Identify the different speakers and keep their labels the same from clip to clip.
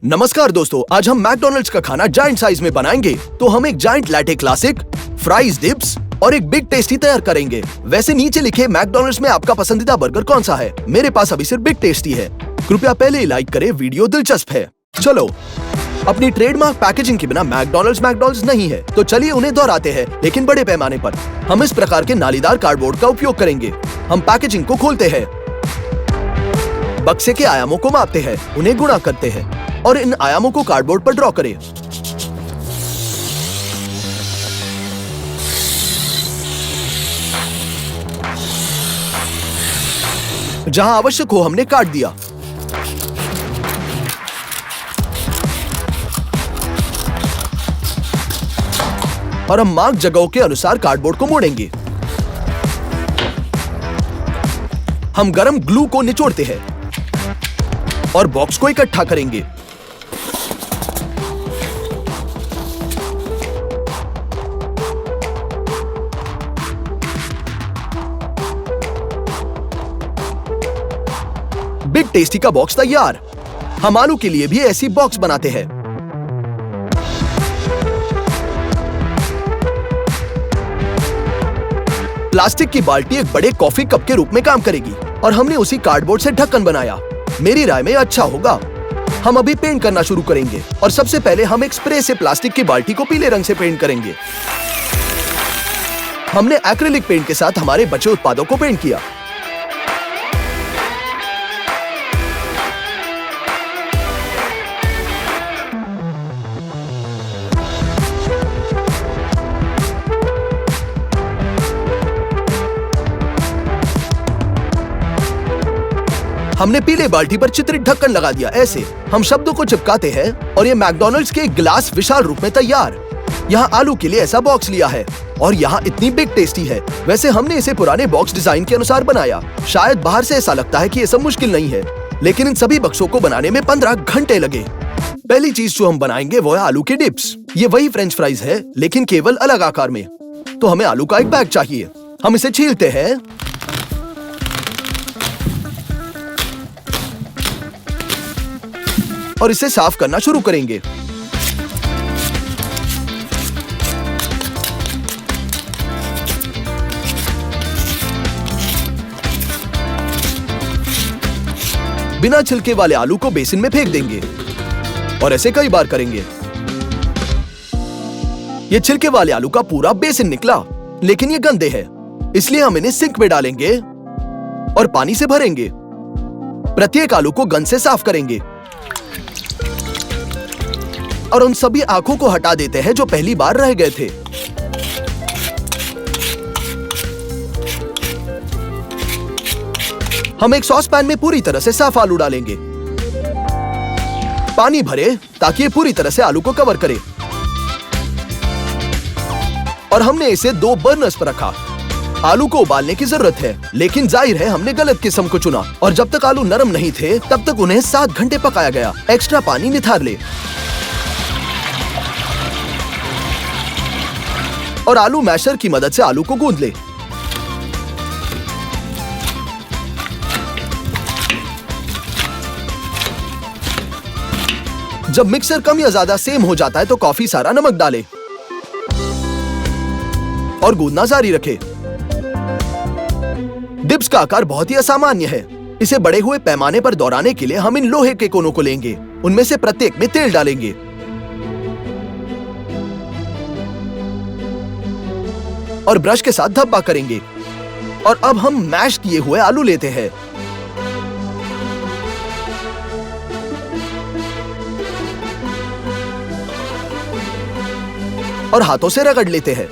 Speaker 1: नमस्कार दोस्तों, आज हम मैकडॉनल्ड्स का खाना जायंट साइज में बनाएंगे। तो हम एक giant latte classic, fries dips और एक बिग टेस्टी तैयार करेंगे। वैसे नीचे लिखे मैकडॉनल्ड्स में आपका पसंदीदा बर्गर कौन सा है? मेरे पास अभी सिर्फ बिग टेस्टी है। कृपया पहले ही लाइक करें, वीडियो दिलचस्प है। चलो, अपनी ट्रेडमार्क पैकेजिंग के बिना मैकडॉनल्ड्स नहीं है, तो चलिए उन्हें दोहराते हैं, लेकिन बड़े पैमाने पर। हम इस प्रकार के नालीदार कार्डबोर्ड का उपयोग करेंगे। हम पैकेजिंग को खोलते हैं, बक्से के आयामों को मापते हैं, उन्हें गुणा करते हैं और इन आयामों को कार्डबोर्ड पर ड्रॉ करें। जहां आवश्यक हो हमने काट दिया। और हम मार्क जगहों के अनुसार कार्डबोर्ड को मोड़ेंगे। हम गरम ग्लू को निचोड़ते हैं और बॉक्स को इकट्ठा करेंगे। बिग टेस्टी का बॉक्स तैयार। हम आलू के लिए भी ऐसी बॉक्स बनाते हैं। प्लास्टिक की बाल्टी एक बड़े कॉफी कप के रूप में काम करेगी और हमने उसी कार्डबोर्ड से ढक्कन बनाया। मेरी राय में अच्छा होगा। हम अभी पेंट करना शुरू करेंगे और सबसे पहले हम एक स्प्रे से प्लास्टिक की बाल्टी को पीले रंग से पेंट करेंगे। हमने एक्रिलिक पेंट के साथ हमारे बचे उत्पादों को पेंट किया। हमने पीले बाल्टी पर चित्रित ढक्कन लगा दिया। ऐसे हम शब्दों को चिपकाते हैं और ये मैकडॉनल्ड्स के गिलास विशाल रूप में तैयार। यहाँ आलू के लिए ऐसा बॉक्स लिया है और यहाँ इतनी बिग टेस्टी है। वैसे हमने इसे पुराने बॉक्स डिजाइन के अनुसार बनाया। शायद बाहर से ऐसा लगता है कि ये सब मुश्किल नहीं है, लेकिन इन सभी बक्सों को बनाने में 15 घंटे लगे। पहली चीज जो हम बनाएंगे वो है आलू के डिप्स। ये वही फ्रेंच फ्राइज है, लेकिन केवल अलग आकार में। तो हमें आलू का एक बैग चाहिए। हम इसे छीलते हैं और इसे साफ करना शुरू करेंगे। बिना छिलके वाले आलू को बेसिन में फेंक देंगे और ऐसे कई बार करेंगे। ये छिलके वाले आलू का पूरा बेसिन निकला, लेकिन ये गंदे हैं, इसलिए हम इन्हें सिंक में डालेंगे और पानी से भरेंगे। प्रत्येक आलू को गंद से साफ करेंगे और उन सभी आंखों को हटा देते हैं जो पहली बार रह गए थे। हम एक सॉस पैन में पूरी तरह से साफ आलू डालेंगे। पानी भरे ताकि ये पूरी तरह से आलू को कवर करे। और हमने इसे 2 बर्नर्स पर रखा। आलू को उबालने की जरूरत है, लेकिन जाहिर है हमने गलत किस्म को चुना और जब तक आलू नरम नहीं थे तब तक उन्हें 7 घंटे पकाया गया। एक्स्ट्रा पानी निथार ले और आलू मैशर की मदद से आलू को गूंद ले। जब मिक्सर कम या ज्यादा सेम हो जाता है तो काफी सारा नमक डाले और गूंदना जारी रखे। डिप्स का आकार बहुत ही असामान्य है। इसे बड़े हुए पैमाने पर दोहराने के लिए हम इन लोहे के कोनों को लेंगे। उनमें से प्रत्येक में तेल डालेंगे और ब्रश के साथ धब्बा करेंगे। और अब हम मैश किए हुए आलू लेते हैं और हाथों से रगड़ लेते हैं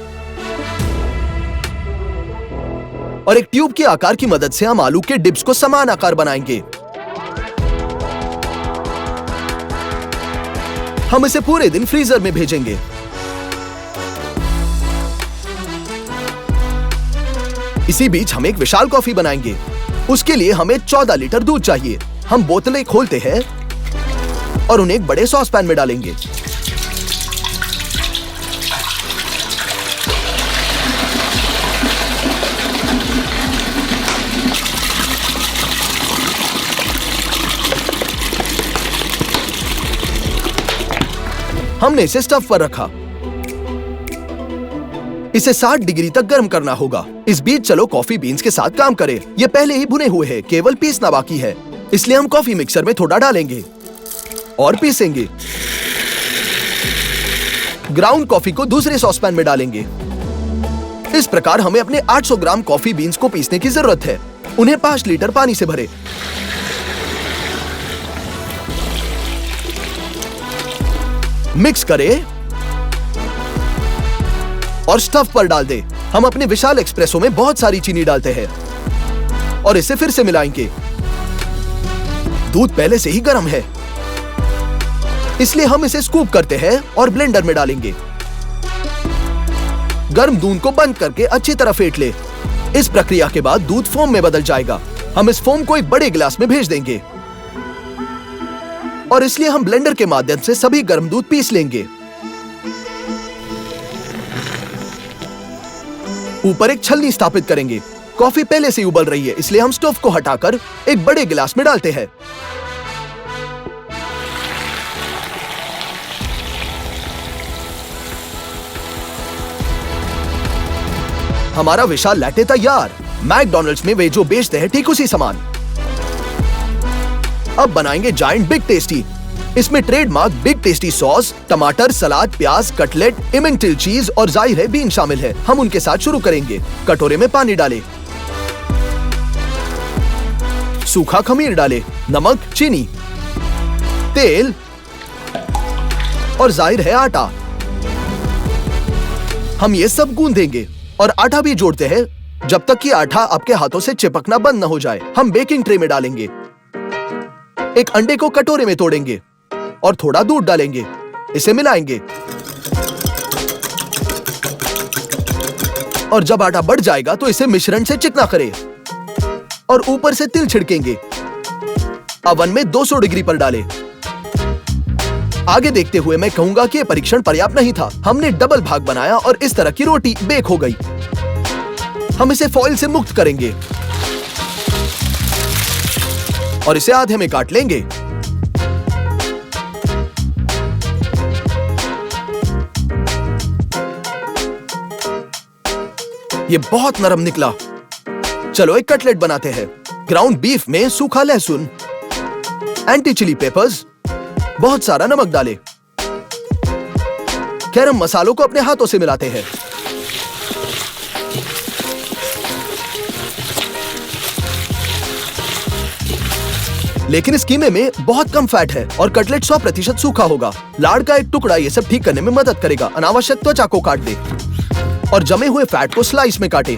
Speaker 1: और एक ट्यूब के आकार की मदद से हम आलू के डिप्स को समान आकार बनाएंगे। हम इसे पूरे दिन फ्रीजर में भेजेंगे। इसी बीच हम एक विशाल कॉफी बनाएंगे। उसके लिए हमें 14 लीटर दूध चाहिए। हम बोतलें खोलते हैं और उन्हें एक बड़े सॉस पैन में डालेंगे। हमने इसे स्टव पर रखा। इसे 60 डिग्री तक गर्म करना होगा। इस बीच चलो कॉफी बीन्स के साथ काम करें। ये पहले ही भुने हुए हैं, केवल पीसना बाकी है। इसलिए हम कॉफी मिक्सर में थोड़ा डालेंगे और पीसेंगे। ग्राउंड कॉफी को दूसरे सॉसपैन में डालेंगे। इस प्रकार हमें अपने 800 ग्राम कॉफी बीन्स को पीसने की जरूरत है। उन्हें 5 लीटर पानी से भरें। मिक्स करें और स्टव पर डाल दें। हम अपने विशाल एक्सप्रेसो में बहुत सारी चीनी डालते हैं और इसे फिर से मिलाएंगे। दूध पहले से ही गर्म है, इसलिए हम इसे स्कूप करते हैं और ब्लेंडर में डालेंगे। गर्म दूध को बंद करके अच्छी तरह फेंट ले। इस प्रक्रिया के बाद दूध फोम में बदल जाएगा। हम इस फोम को एक बड़े गिलास में भेज देंगे और इसलिए हम ब्लेंडर के माध्यम से सभी गर्म दूध पीस लेंगे। ऊपर एक छलनी स्थापित करेंगे। कॉफी पहले से ही उबल रही है, इसलिए हम स्टोव को हटाकर एक बड़े गिलास में डालते हैं। हमारा विशाल लैटे तैयार। मैकडॉनल्ड्स में वे जो बेचते हैं ठीक उसी समान। अब बनाएंगे जायंट बिग टेस्टी। इसमें ट्रेडमार्क बिग टेस्टी सॉस, टमाटर, सलाद, प्याज, कटलेट, इमेंटिल चीज और जाहिर है बीन शामिल है। हम उनके साथ शुरू करेंगे। कटोरे में पानी डालें, सूखा खमीर डालें, नमक, चीनी, तेल और जाहिर है आटा। हम ये सब गूंदेंगे और आटा भी जोड़ते हैं जब तक कि आटा आपके हाथों से चिपकना बंद न हो जाए। हम बेकिंग ट्रे में डालेंगे। एक अंडे को कटोरे में तोड़ेंगे और थोड़ा दूध डालेंगे। इसे मिलाएंगे और जब आटा बढ़ जाएगा तो इसे मिश्रण से चिकना करें और ऊपर से तिल छिड़केंगे। अवन में 200 डिग्री पर डालें। आगे देखते हुए मैं कहूंगा कि यह परीक्षण पर्याप्त नहीं था। हमने डबल भाग बनाया और इस तरह की रोटी बेक हो गई। हम इसे फॉइल से मुक्त करेंगे और इसे आधे में काट लेंगे। ये बहुत नरम निकला। चलो एक कटलेट बनाते हैं। ग्राउंड बीफ में सूखा लहसुन, एंटी चिली पेपर्स, बहुत सारा नमक डालें। गरम मसालों को अपने हाथों से मिलाते हैं। लेकिन इस कीमे में बहुत कम फैट है और कटलेट 100% सूखा होगा। लाड़ का एक टुकड़ा ये सब ठीक करने में मदद करेगा। अनावश्यक त्वचा को काट दे और जमे हुए फैट को स्लाइस में काटे।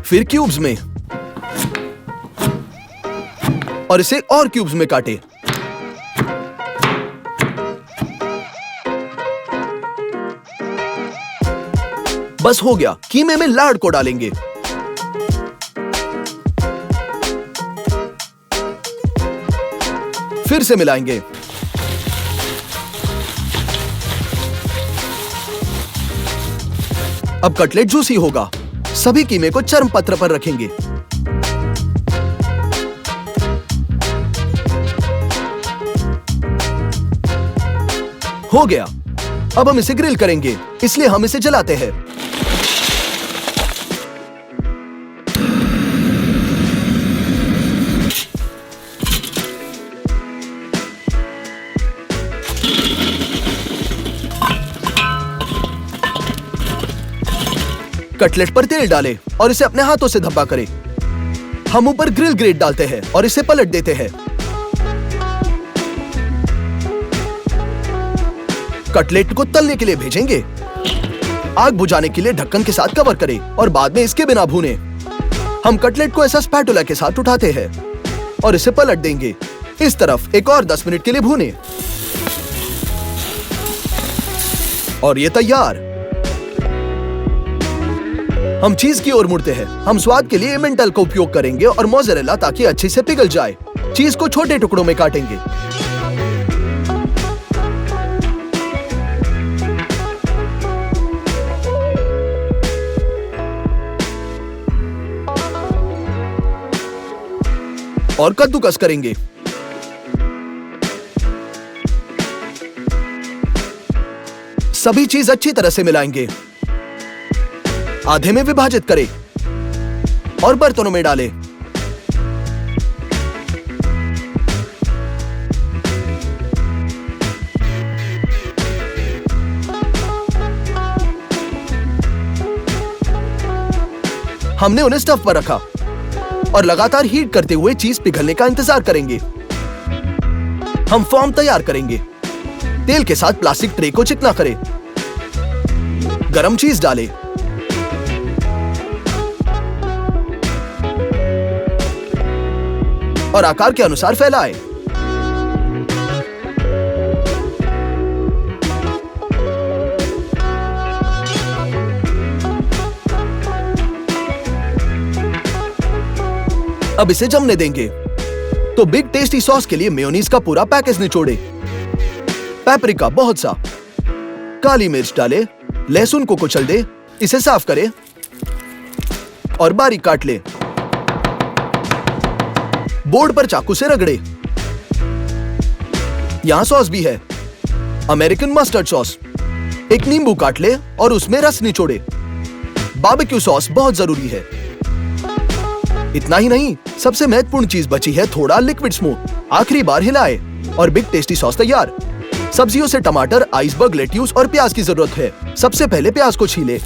Speaker 1: फिर क्यूब्स में और इसे और क्यूब्स में काटे। बस हो गया। कीमे में लाड़ को डालेंगे। फिर से मिलाएंगे। अब कटलेट जूसी होगा। सभी कीमे को चर्म पत्र पर रखेंगे। हो गया। अब हम इसे ग्रिल करेंगे, इसलिए हम इसे जलाते हैं। कटलेट पर तेल डालें और इसे अपने हाथों से धब्बा करें। हम ऊपर ग्रिल ग्रेट डालते हैं और इसे पलट देते हैं। कटलेट को तलने के लिए भेजेंगे। आग बुझाने के लिए ढक्कन के साथ कवर करें और बाद में इसके बिना भूने। हम कटलेट को ऐसा स्पैटुला के साथ उठाते हैं और इसे पलट देंगे। इस तरफ एक और 10 मिनट के लिए भूने और ये तैयार। हम चीज की ओर मुड़ते हैं। हम स्वाद के लिए एमेंटल का उपयोग करेंगे और मोज़रेला ताकि अच्छे से पिघल जाए। चीज को छोटे टुकड़ों में काटेंगे। और कद्दूकस करेंगे। सभी चीज अच्छी तरह से मिलाएंगे। आधे में विभाजित करें और बर्तनों में डालें। हमने उन्हें स्टफ पर रखा और लगातार हीट करते हुए चीज पिघलने का इंतजार करेंगे। हम फॉर्म तैयार करेंगे। तेल के साथ प्लास्टिक ट्रे को चिकना करें। गरम चीज डालें। और आकार के अनुसार फैलाएं। अब इसे जमने देंगे। तो बिग टेस्टी सॉस के लिए मेयोनीज का पूरा पैकेज निचोड़े। पेपरिका बहुत सा, काली मिर्च डाले, लहसुन को कुचल दे, इसे साफ करें और बारीक काट ले। बोर्ड पर चाकू से रगड़े। यहां सॉस भी है, अमेरिकन मस्टर्ड सॉस। एक नींबू काट ले और उसमें रस निचोड़े। बारबेक्यू सॉस बहुत जरूरी है। इतना ही नहीं, सबसे महत्वपूर्ण चीज बची है, थोड़ा लिक्विड स्मोक। आखिरी बार हिलाए और बिग टेस्टी सॉस तैयार। सब्जियों से टमाटर, आइसबर्ग, लेट्यूस और प्याज की जरूरत है। सबसे पहले प्याज को छीले।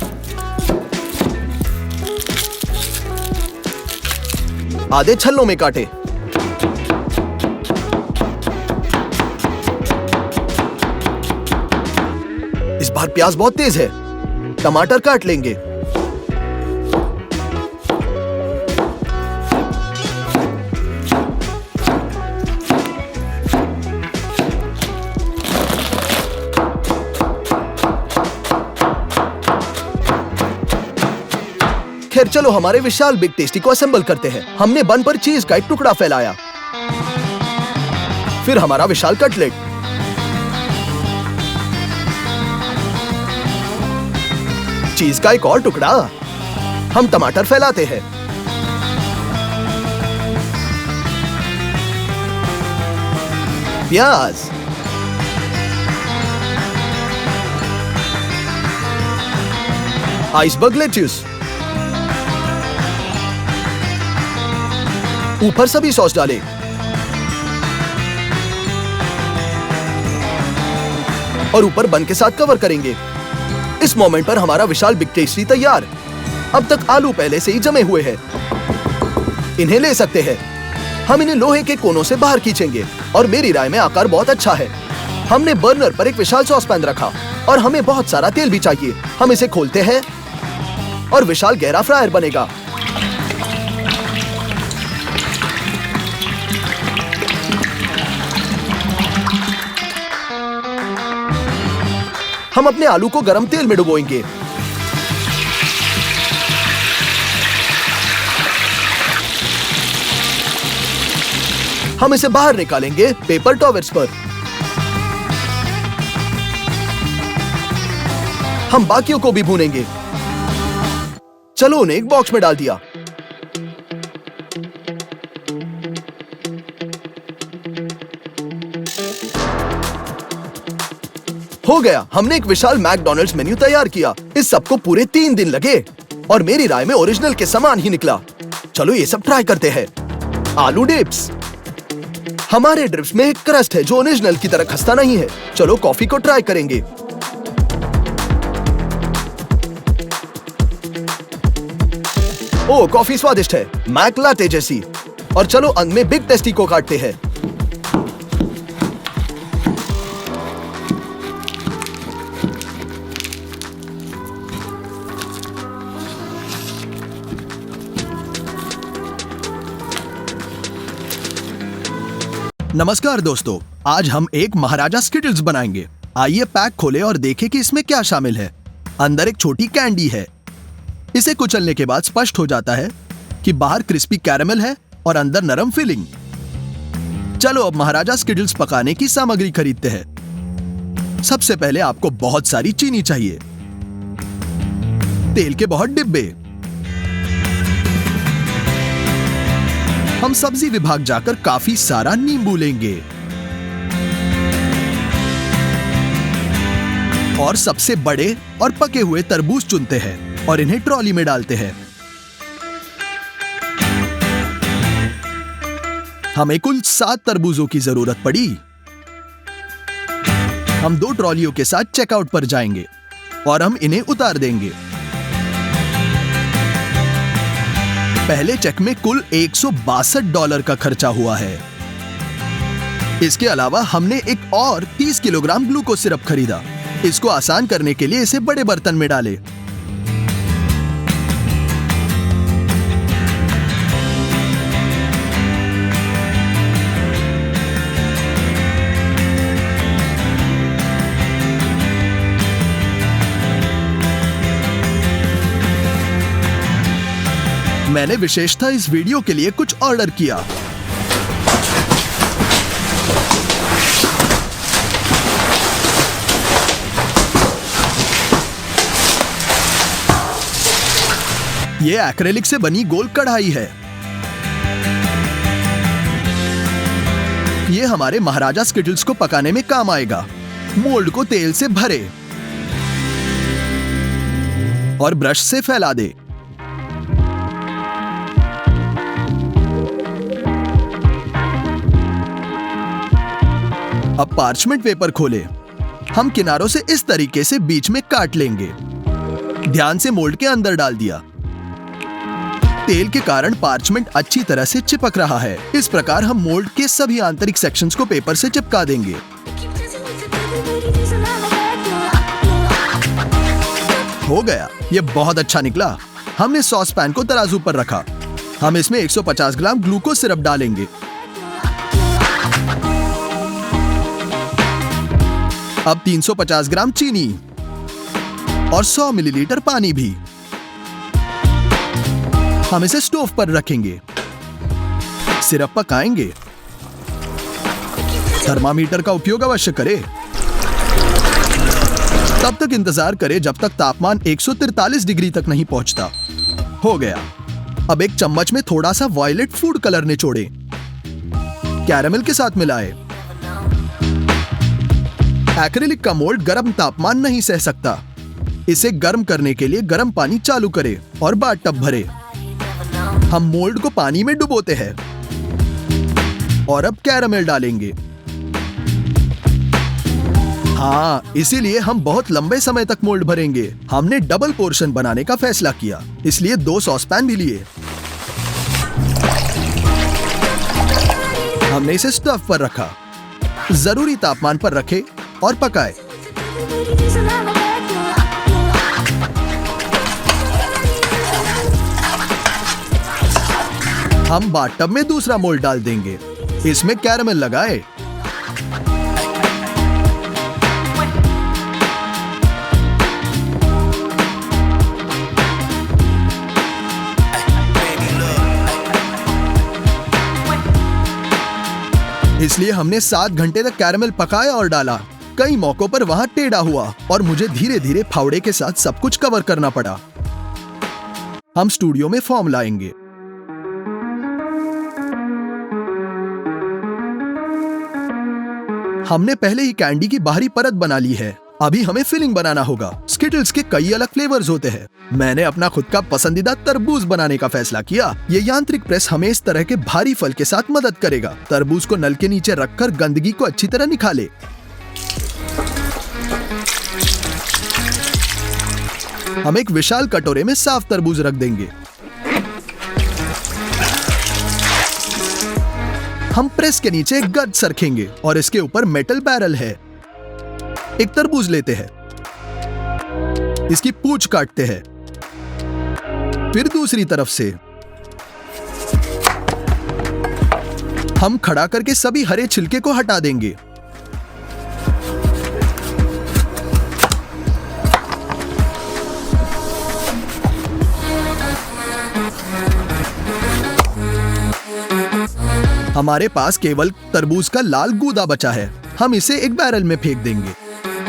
Speaker 1: आधे छल्लों में काटे। इस बार प्याज बहुत तेज है। टमाटर काट लेंगे। खैर चलो हमारे विशाल बिग टेस्टी को असेंबल करते हैं। हमने बन पर चीज का एक टुकड़ा फैलाया, फिर हमारा विशाल कटलेट, चीज का एक और टुकड़ा। हम टमाटर फैलाते हैं, प्याज, आइसबर्ग लेट्यूस, ऊपर सभी सॉस डालें। और ऊपर बन के साथ कवर करेंगे। इस मोमेंट पर हमारा विशाल बिग टेस्टी तैयार। अब तक आलू पहले से ही जमे हुए हैं। इन्हें ले सकते हैं। हम इन्हें लोहे के कोनों से बाहर खींचेंगे और मेरी राय में आकार बहुत अच्छा है। हमने बर्नर पर एक विशाल सॉस पैन रखा और हमें बहुत सारा तेल भी चाहिए। हम इसे खोलते हैं और विशाल गहरा फ्रायर बनेगा। हम अपने आलू को गरम तेल में डुबोएंगे। हम इसे बाहर निकालेंगे पेपर टॉवेल्स पर। हम बाकियों को भी भूनेंगे। चलो उन्हें एक बॉक्स में डाल दिया। हो गया, हमने एक विशाल मैकडॉनल्ड्स मेन्यू तैयार किया। इस सबको पूरे 3 दिन लगे और मेरी राय में ओरिजिनल के समान ही निकला। चलो ये सब ट्राई करते हैं। आलू डिप्स। हमारे डिप्स में एक क्रस्ट है जो ओरिजिनल की तरह खस्ता नहीं है। चलो कॉफी को ट्राई करेंगे। ओ, कॉफी स्वादिष्ट है, मैक लाटे जैसी। और चलो अंत में बिग टेस्टी को काटते हैं। नमस्कार दोस्तों, आज हम एक महाराजा स्किटल्स बनाएंगे। आइए पैक खोलें और देखें कि इसमें क्या शामिल है। अंदर एक छोटी कैंडी है। इसे कुचलने के बाद स्पष्ट हो जाता है कि बाहर क्रिस्पी कैरेमल है और अंदर नरम फिलिंग। चलो अब महाराजा स्किटल्स पकाने की सामग्री खरीदते हैं। सबसे पहले आपको बहुत सारी चीनी चाहिए, तेल के बहुत डिब्बे,
Speaker 2: हम सब्जी विभाग जाकर काफी सारा नींबू लेंगे और सबसे बड़े और पके हुए तरबूज चुनते हैं और इन्हें ट्रॉली में डालते हैं। हमें कुल 7 तरबूजों की जरूरत पड़ी। हम 2 ट्रॉलियों के साथ चेकआउट पर जाएंगे और हम इन्हें उतार देंगे। पहले चेक में कुल $162 का खर्चा हुआ है। इसके अलावा हमने एक और 30 किलोग्राम ग्लूकोज सिरप खरीदा। इसको आसान करने के लिए इसे बड़े बर्तन में डालें। मैंने विशेषतः इस वीडियो के लिए कुछ ऑर्डर किया। ये एक्रेलिक से बनी गोल कढ़ाई है। ये हमारे महाराजा स्किटल्स को पकाने में काम आएगा। मोल्ड को तेल से भरे और ब्रश से फैला दे। अब पार्चमेंट पेपर खोले। हम किनारों से इस तरीके से बीच में काट लेंगे। ध्यान से मोल्ड के अंदर डाल दिया। तेल के कारण पार्चमेंट अच्छी तरह से चिपक रहा है। इस प्रकार हम मोल्ड के सभी आंतरिक सेक्शंस को पेपर से चिपका देंगे। हो गया, ये बहुत अच्छा निकला। हमने सॉस पैन को तराजू पर रखा। हम इसमें 150 ग्राम ग्लूकोज सिरप डालेंगे। अब 350 ग्राम चीनी और 100 मिलीलीटर पानी भी। हम इसे स्टोव पर रखेंगे। सिरप पकाएंगे। थर्मामीटर का उपयोग अवश्य करें। तब तक इंतजार करें जब तक तापमान 143 डिग्री तक नहीं पहुंचता। हो गया। अब एक चम्मच में थोड़ा सा वायलेट फूड कलर निचोड़े। कैरेमल के साथ मिलाएं। एक्रिलिक का मोल्ड गर्म तापमान नहीं सह सकता। इसे गर्म करने के लिए गर्म पानी चालू करें और बाथटब भरे। हम मोल्ड को पानी में डुबोते हैं और अब कैरेमल डालेंगे। हाँ, इसीलिए हम बहुत लंबे समय तक मोल्ड भरेंगे। हमने डबल पोर्शन बनाने का फैसला किया, इसलिए 2 सॉस पैन भी लिए। हमने इसे स्टोव पर रखा। जरूरी तापमान पर रखें और पकाएं। हम बाथटब में दूसरा मोल्ड डाल देंगे। इसमें कैरेमल लगाएं। इसलिए हमने 7 घंटे तक कैरेमल पकाया और डाला। कई मौकों पर वहां टेढ़ा हुआ और मुझे धीरे धीरे फावड़े के साथ सब कुछ कवर करना पड़ा। हम स्टूडियो में फॉर्म लाएंगे। हमने पहले ही कैंडी की बाहरी परत बना ली है। अभी हमें फिलिंग बनाना होगा। स्किटल्स के कई अलग फ्लेवर्स होते हैं। मैंने अपना खुद का पसंदीदा तरबूज बनाने का फैसला किया। ये यांत्रिक प्रेस हमें इस तरह के भारी फल के साथ मदद करेगा। तरबूज को नल के नीचे रखकर गंदगी को अच्छी तरह निकाले। हम एक विशाल कटोरे में साफ तरबूज रख देंगे। हम प्रेस के नीचे एक गज रखेंगे और इसके ऊपर मेटल बैरल है। एक तरबूज लेते हैं, इसकी पूंछ काटते हैं, फिर दूसरी तरफ से हम खड़ा करके सभी हरे छिलके को हटा देंगे। हमारे पास केवल तरबूज का लाल गूदा बचा है। हम इसे एक बैरल में फेंक देंगे।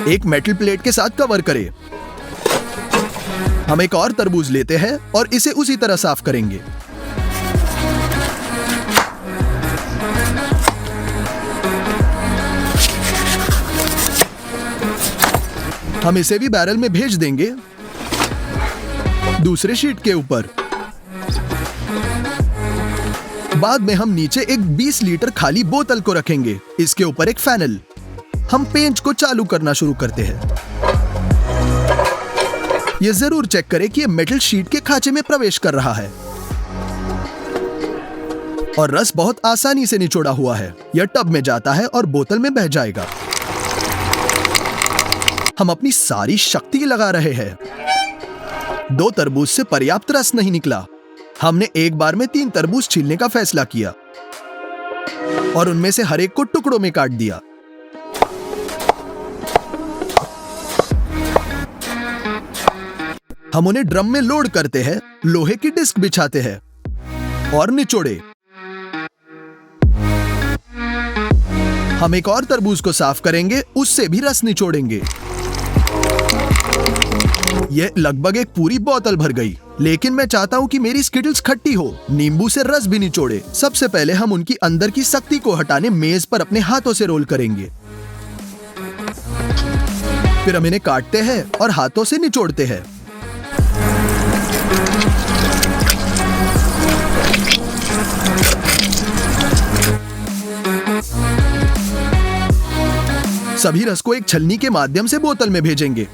Speaker 2: एक मेटल प्लेट के साथ कवर करें। हम एक और तरबूज लेते हैं और इसे उसी तरह साफ करेंगे। हम इसे भी बैरल में भेज देंगे, दूसरे शीट के ऊपर। बाद में हम नीचे एक 20 लीटर खाली बोतल को रखेंगे, इसके ऊपर एक फैनल। हम पेंच को चालू करना शुरू करते हैं। यह जरूर चेक करें कि यह मेटल शीट के खांचे में प्रवेश कर रहा है और रस बहुत आसानी से निचोड़ा हुआ है। यह टब में जाता है और बोतल में बह जाएगा। हम अपनी सारी शक्ति लगा रहे हैं। 2 तरबूज से पर्याप्त रस नहीं निकला। हमने एक बार में 3 तरबूज छीलने का फैसला किया और उनमें से हर एक को टुकड़ों में काट दिया। हम उन्हें ड्रम में लोड करते हैं, लोहे की डिस्क बिछाते हैं और निचोड़े। हम एक और तरबूज को साफ करेंगे, उससे भी रस निचोड़ेंगे। यह लगभग एक पूरी बोतल भर गई, लेकिन मैं चाहता हूं कि मेरी स्किटल्स खट्टी हो, नींबू से रस भी निचोड़े। सबसे पहले हम उनकी अंदर की सख्ती को हटाने मेज पर अपने हाथों से रोल करेंगे। फिर हम इन्हें काटते हैं और हाथों से निचोड़ते हैं। सभी रस को एक छलनी के माध्यम से बोतल में भेजेंगे।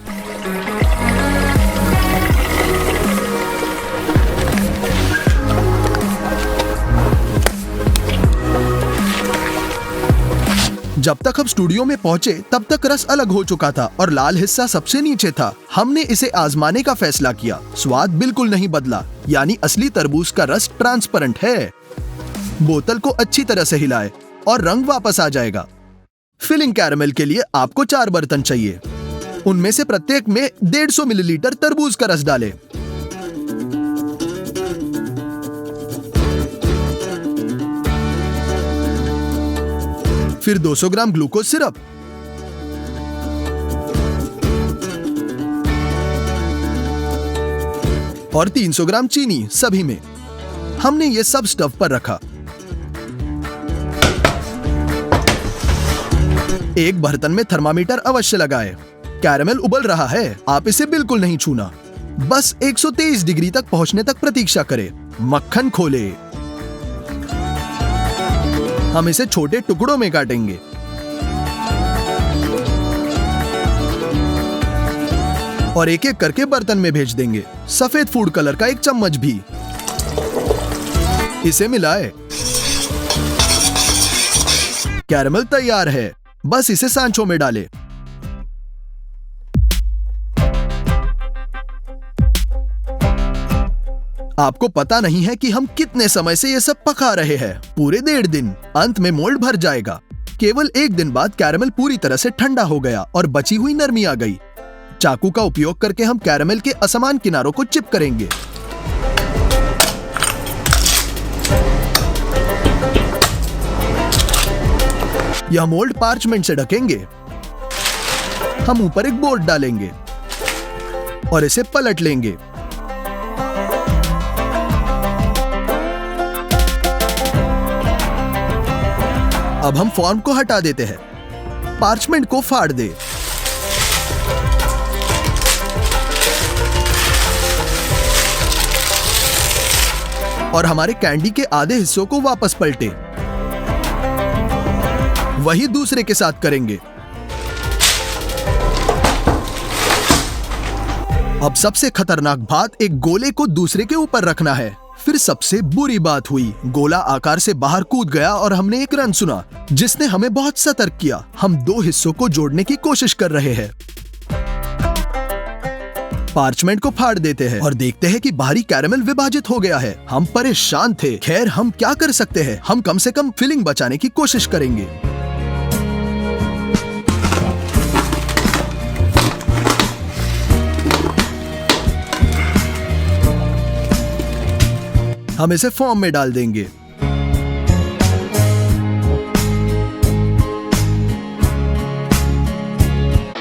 Speaker 2: जब तक हम स्टूडियो में पहुंचे तब तक रस अलग हो चुका था और लाल हिस्सा सबसे नीचे था। हमने इसे आजमाने का फैसला किया। स्वाद बिल्कुल नहीं बदला, यानी असली तरबूज का रस ट्रांसपेरेंट है। बोतल को अच्छी तरह से हिलाए और रंग वापस आ जाएगा। फिलिंग कैरेमल के लिए आपको 4 बर्तन चाहिए। उनमें से प्रत्येक में 150 मिलीलीटर तरबूज का रस डालें। फिर 200 ग्राम ग्लूकोज सिरप, और 300 ग्राम चीनी सभी में। हमने ये सब स्टव पर रखा। एक बर्तन में थर्मामीटर अवश्य लगाएं। कैरेमल उबल रहा है, आप इसे बिल्कुल नहीं छूना। बस 123 डिग्री तक पहुंचने तक प्रतीक्षा करें। मक्खन खोले। हम इसे छोटे टुकड़ों में काटेंगे। और एक एक करके बर्तन में भेज देंगे। सफेद फूड कलर का 1 चम्मच भी। इसे मिलाएं। कैरेमल तैयार है, बस इसे सांचों में डालें। आपको पता नहीं है कि हम कितने समय से ये सब पका रहे हैं। पूरे 1.5 दिन। अंत में मोल्ड भर जाएगा। केवल 1 दिन बाद कैरेमल पूरी तरह से ठंडा हो गया और बची हुई नरमी आ गई। चाकू का उपयोग करके हम कैरेमल के असमान किनारों को चिप करेंगे। यह मोल्ड पार्चमेंट से ढकेंगे। हम ऊपर एक बोर्ड डालेंगे और इसे पलट लेंगे। अब हम फॉर्म को हटा देते हैं। पार्चमेंट को फाड़ दे। और हमारे कैंडी के आधे हिस्सों को वापस पलटे। वही दूसरे के साथ करेंगे। अब सबसे खतरनाक बात, एक गोले को दूसरे के ऊपर रखना है। फिर सबसे बुरी बात हुई, गोला आकार से बाहर कूद गया और हमने एक रन सुना, जिसने हमें बहुत सतर्क किया। हम 2 हिस्सों को जोड़ने की कोशिश कर रहे हैं। पार्चमेंट को फाड़ देते हैं और देखते हैं कि बाहरी कैरेमल विभाजित हो गया है। हम परेशान थे। खैर, हम क्या कर सकते हैं? हम कम से कम फिलिंग बचाने की कोशिश करेंगे। हम इसे फॉर्म में डाल देंगे।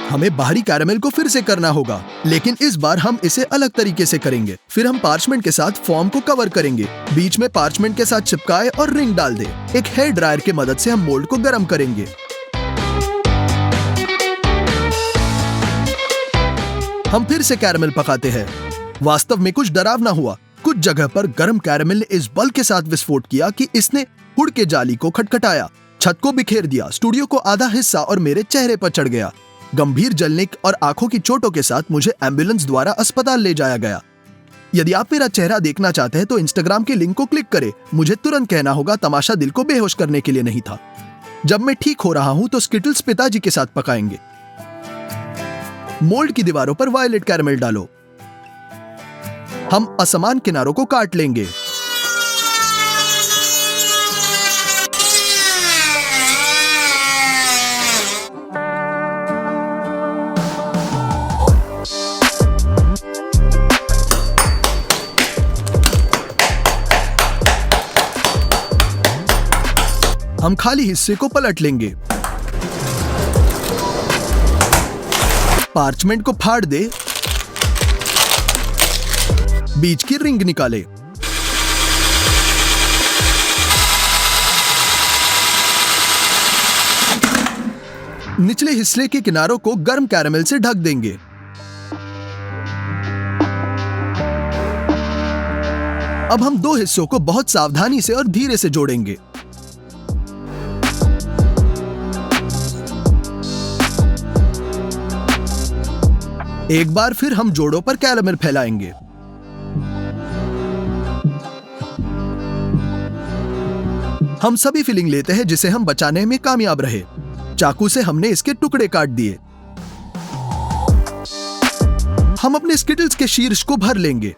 Speaker 2: हमें बाहरी कैरेमल को फिर से करना होगा, लेकिन इस बार हम इसे अलग तरीके से करेंगे। फिर हम पार्चमेंट के साथ फॉर्म को कवर करेंगे। बीच में पार्चमेंट के साथ चिपकाए और रिंग डाल दे। एक हेयर ड्रायर की मदद से हम मोल्ड को गर्म करेंगे। हम फिर से कैरमल पकाते हैं। वास्तव में कुछ डरावना हुआ। कुछ जगह पर गर्म कैरमल ने इस बल के साथ विस्फोट किया कि इसने हुड के जाली को खटखटाया, छत को बिखेर दिया, स्टूडियो को आधा हिस्सा और मेरे चेहरे पर चढ़ गया। गंभीर जलने और आंखों की चोटों के साथ मुझे एम्बुलेंस द्वारा अस्पताल ले जाया गया। यदि आप मेरा चेहरा देखना चाहते हैं तो इंस्टाग्राम के लिंक को क्लिक करें। मुझे तुरंत कहना होगा तमाशा दिल को बेहोश करने के लिए नहीं था। जब मैं ठीक हो रहा हूं तो स्किटल्स पिताजी के साथ पकाएंगे। मोल्ड की दीवारों पर वायलेट कैरमल डालो। हम असमान किनारों को काट लेंगे। हम खाली हिस्से को पलट लेंगे। पार्चमेंट को फाड़ दे, बीच की रिंग निकाले। निचले हिस्से के किनारों को गर्म कैरमल से ढक देंगे। अब हम दो हिस्सों को बहुत सावधानी से और धीरे से जोड़ेंगे। एक बार फिर हम जोड़ों पर कैरमल फैलाएंगे। हम सभी फिलिंग लेते हैं जिसे हम बचाने में कामयाब रहे। चाकू से हमने इसके टुकड़े काट दिए। हम अपने स्किटल्स के शीर्ष को भर लेंगे।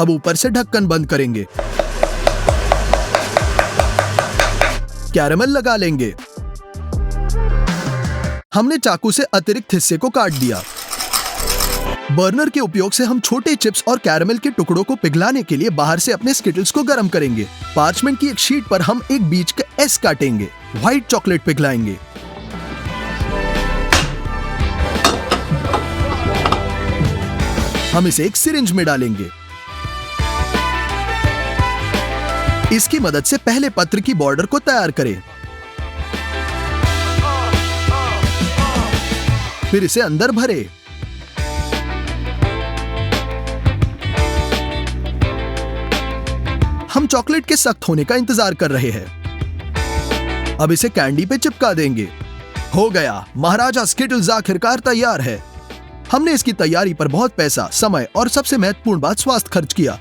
Speaker 2: अब ऊपर से ढक्कन बंद करेंगे। कैरमल लगा लेंगे। हमने चाकू से अतिरिक्त हिस्से को काट दिया। बर्नर के उपयोग से हम छोटे चिप्स और कैरमल के टुकड़ों को पिघलाने के लिए बाहर से अपने स्किटल्स को गर्म करेंगे। पार्चमेंट की एक शीट पर हम एक बीच का एस काटेंगे। व्हाइट चॉकलेट पिघलाएंगे। हम इसे एक सिरिंज में डालेंगे। इसकी मदद से पहले पत्र की बॉर्डर को तैयार करें। फिर इसे अंदर भरे। हम चॉकलेट के सख्त होने का इंतजार कर रहे हैं। अब इसे कैंडी पे चिपका देंगे। हो गया, महाराजा स्किटल्स आखिरकार तैयार है। हमने इसकी तैयारी पर बहुत पैसा, समय और सबसे महत्वपूर्ण बात स्वास्थ्य खर्च किया।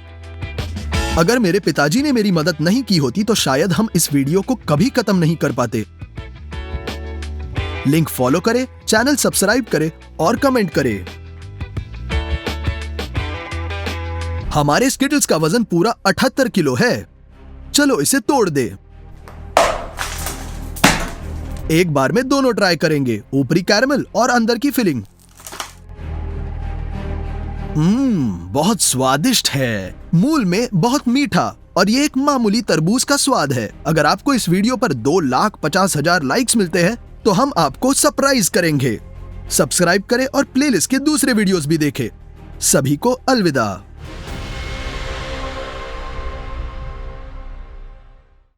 Speaker 2: अगर मेरे पिताजी ने मेरी मदद नहीं की होती तो शायद हम इस वीडियो को कभी खत्म नहीं कर पाते। लिंक फॉलो करें, चैनल सब्सक्राइब करें और कमेंट करें। हमारे स्किटल्स का वजन पूरा 78 किलो है। चलो इसे तोड़ दे। एक बार में दोनों ट्राई करेंगे, ऊपरी कैरमल और अंदर की फिलिंग। बहुत स्वादिष्ट है। मूल में बहुत मीठा और ये एक मामूली तरबूज का स्वाद है। अगर आपको इस वीडियो पर 2,50,000 लाइक्स मिलते हैं तो हम आपको सरप्राइज करेंगे। सब्सक्राइब करें और प्लेलिस्ट के दूसरे वीडियोस भी देखें। सभी को अलविदा।